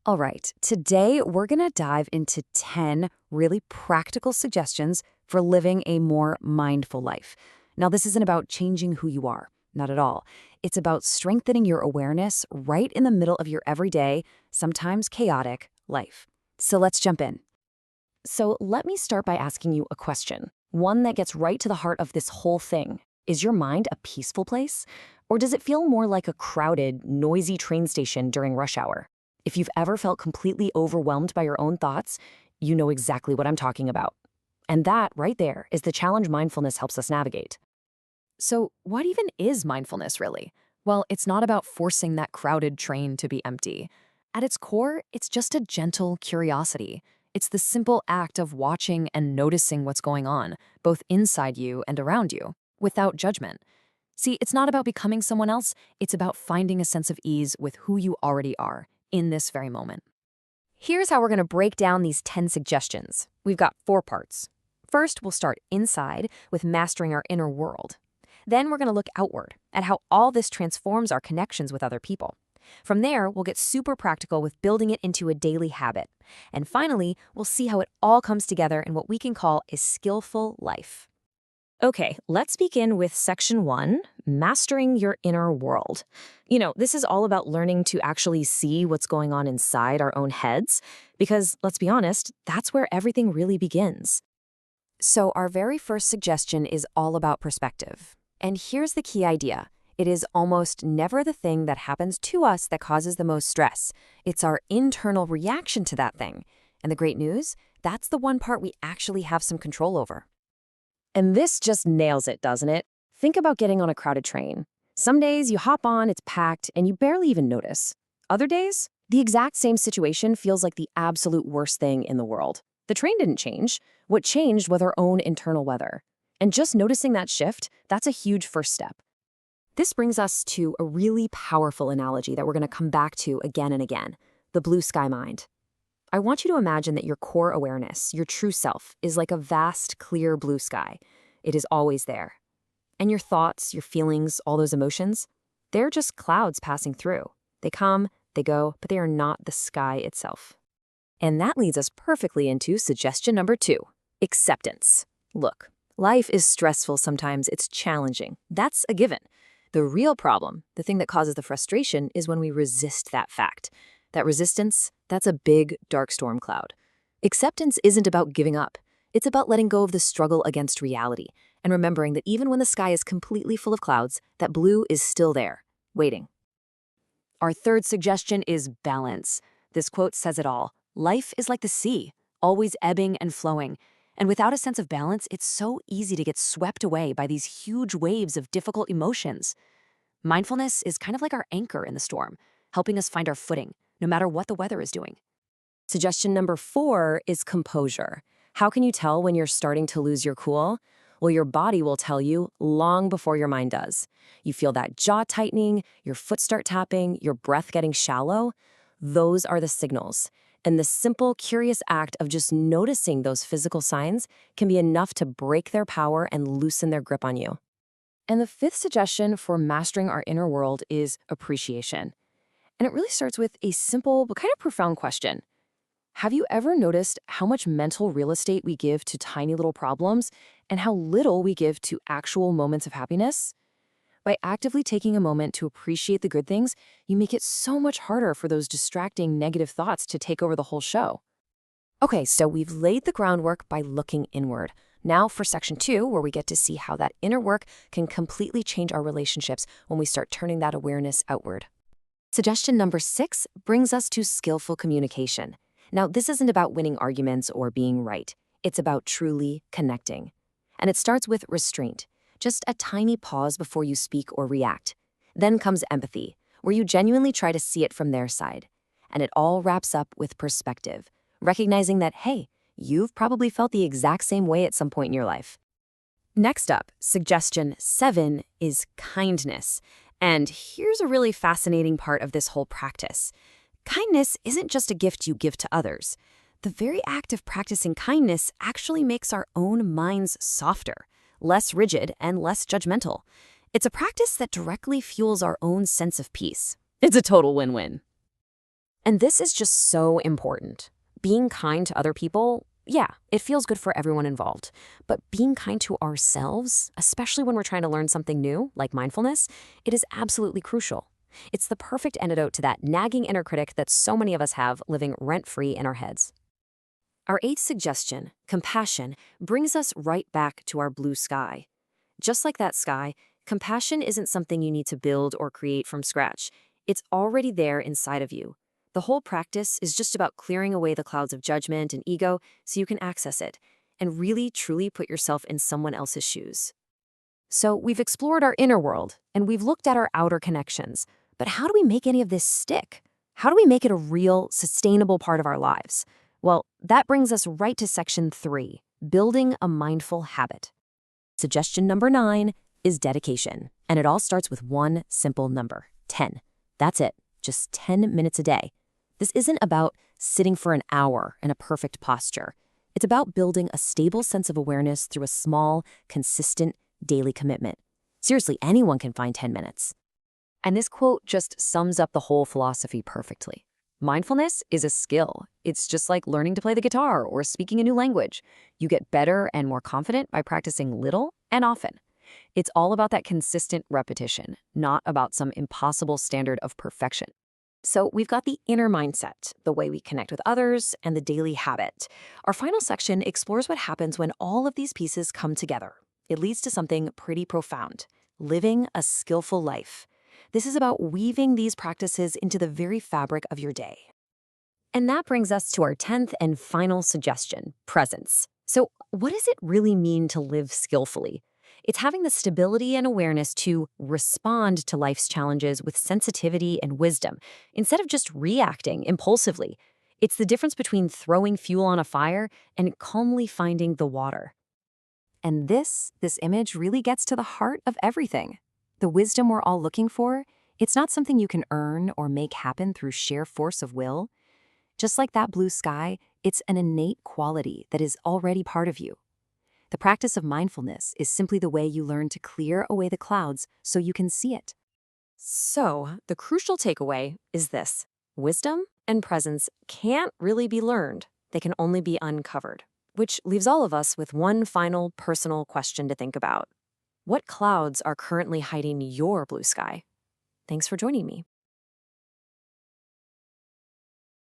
All right, today we're going to dive into 10 really practical suggestions for living a more mindful life. Now, this isn't about changing who you are, not at all. It's about strengthening your awareness right in the middle of your everyday, sometimes chaotic, life. So let's jump in. So let me start by asking you a question, one that gets right to the heart of this whole thing. Is your mind a peaceful place? Or does it feel more like a crowded, noisy train station during rush hour? If you've ever felt completely overwhelmed by your own thoughts, you know exactly what I'm talking about. And that, right there, is the challenge mindfulness helps us navigate. So, what even is mindfulness, really? Well, it's not about forcing that crowded train to be empty. At its core, it's just a gentle curiosity. It's the simple act of watching and noticing what's going on, both inside you and around you, without judgment. See, it's not about becoming someone else, it's about finding a sense of ease with who you already are in this very moment. Here's how we're going to break down these 10 suggestions. We've got 4 parts. First, we'll start inside with mastering our inner world. Then we're going to look outward at how all this transforms our connections with other people. From there, we'll get super practical with building it into a daily habit. And finally, we'll see how it all comes together in what we can call a skillful life. Okay, let's begin with section 1, mastering your inner world. This is all about learning to actually see what's going on inside our own heads, because let's be honest, that's where everything really begins. So our very first suggestion is all about perspective. And here's the key idea. It is almost never the thing that happens to us that causes the most stress. It's our internal reaction to that thing. And the great news, that's the one part we actually have some control over. And this just nails it, doesn't it? Think about getting on a crowded train. Some days you hop on, it's packed, and you barely even notice. Other days, the exact same situation feels like the absolute worst thing in the world. The train didn't change. What changed was our own internal weather. And just noticing that shift, that's a huge first step. This brings us to a really powerful analogy that we're going to come back to again and again, the blue sky mind. I want you to imagine that your core awareness, your true self, is like a vast, clear blue sky. It is always there. And your thoughts, your feelings, all those emotions, they're just clouds passing through. They come, they go, but they are not the sky itself. And that leads us perfectly into suggestion number 2, acceptance. Look, life is stressful sometimes, it's challenging. That's a given. The real problem, the thing that causes the frustration, is when we resist that fact. That resistance, that's a big, dark storm cloud. Acceptance isn't about giving up. It's about letting go of the struggle against reality and remembering that even when the sky is completely full of clouds, that blue is still there, waiting. Our third suggestion is balance. This quote says it all. Life is like the sea, always ebbing and flowing. And without a sense of balance, it's so easy to get swept away by these huge waves of difficult emotions. Mindfulness is kind of like our anchor in the storm, helping us find our footing, no matter what the weather is doing. Suggestion number 4 is composure. How can you tell when you're starting to lose your cool? Well, your body will tell you long before your mind does. You feel that jaw tightening, your foot start tapping, your breath getting shallow. Those are the signals. And the simple, curious act of just noticing those physical signs can be enough to break their power and loosen their grip on you. And the 5th suggestion for mastering our inner world is appreciation. And it really starts with a simple but kind of profound question. Have you ever noticed how much mental real estate we give to tiny little problems and how little we give to actual moments of happiness? By actively taking a moment to appreciate the good things, you make it so much harder for those distracting negative thoughts to take over the whole show. Okay, so we've laid the groundwork by looking inward. Now for section 2, where we get to see how that inner work can completely change our relationships when we start turning that awareness outward. Suggestion number 6 brings us to skillful communication. Now, this isn't about winning arguments or being right. It's about truly connecting. And it starts with restraint, just a tiny pause before you speak or react. Then comes empathy, where you genuinely try to see it from their side. And it all wraps up with perspective, recognizing that, hey, you've probably felt the exact same way at some point in your life. Next up, suggestion 7 is kindness. And here's a really fascinating part of this whole practice. Kindness isn't just a gift you give to others. The very act of practicing kindness actually makes our own minds softer, less rigid, and less judgmental. It's a practice that directly fuels our own sense of peace. It's a total win-win. And this is just so important. Being kind to other people, yeah, it feels good for everyone involved. But being kind to ourselves, especially when we're trying to learn something new, like mindfulness, it is absolutely crucial. It's the perfect antidote to that nagging inner critic that so many of us have living rent-free in our heads. Our eighth suggestion, compassion, brings us right back to our blue sky. Just like that sky, compassion isn't something you need to build or create from scratch. It's already there inside of you. The whole practice is just about clearing away the clouds of judgment and ego so you can access it and really, truly put yourself in someone else's shoes. So we've explored our inner world and we've looked at our outer connections. But how do we make any of this stick? How do we make it a real, sustainable part of our lives? Well, that brings us right to section 3, building a mindful habit. Suggestion number 9 is dedication. And it all starts with one simple number, 10. That's it, just 10 minutes a day. This isn't about sitting for an hour in a perfect posture. It's about building a stable sense of awareness through a small, consistent, daily commitment. Seriously, anyone can find 10 minutes. And this quote just sums up the whole philosophy perfectly. Mindfulness is a skill. It's just like learning to play the guitar or speaking a new language. You get better and more confident by practicing little and often. It's all about that consistent repetition, not about some impossible standard of perfection. So we've got the inner mindset, the way we connect with others, and the daily habit. Our final section explores what happens when all of these pieces come together. It leads to something pretty profound, living a skillful life. This is about weaving these practices into the very fabric of your day. And that brings us to our 10th and final suggestion, presence. So what does it really mean to live skillfully? It's having the stability and awareness to respond to life's challenges with sensitivity and wisdom, instead of just reacting impulsively. It's the difference between throwing fuel on a fire and calmly finding the water. And this image really gets to the heart of everything. The wisdom we're all looking for, it's not something you can earn or make happen through sheer force of will. Just like that blue sky, it's an innate quality that is already part of you. The practice of mindfulness is simply the way you learn to clear away the clouds so you can see it. So, the crucial takeaway is this. Wisdom and presence can't really be learned. They can only be uncovered. Which leaves all of us with one final personal question to think about. What clouds are currently hiding your blue sky? Thanks for joining me.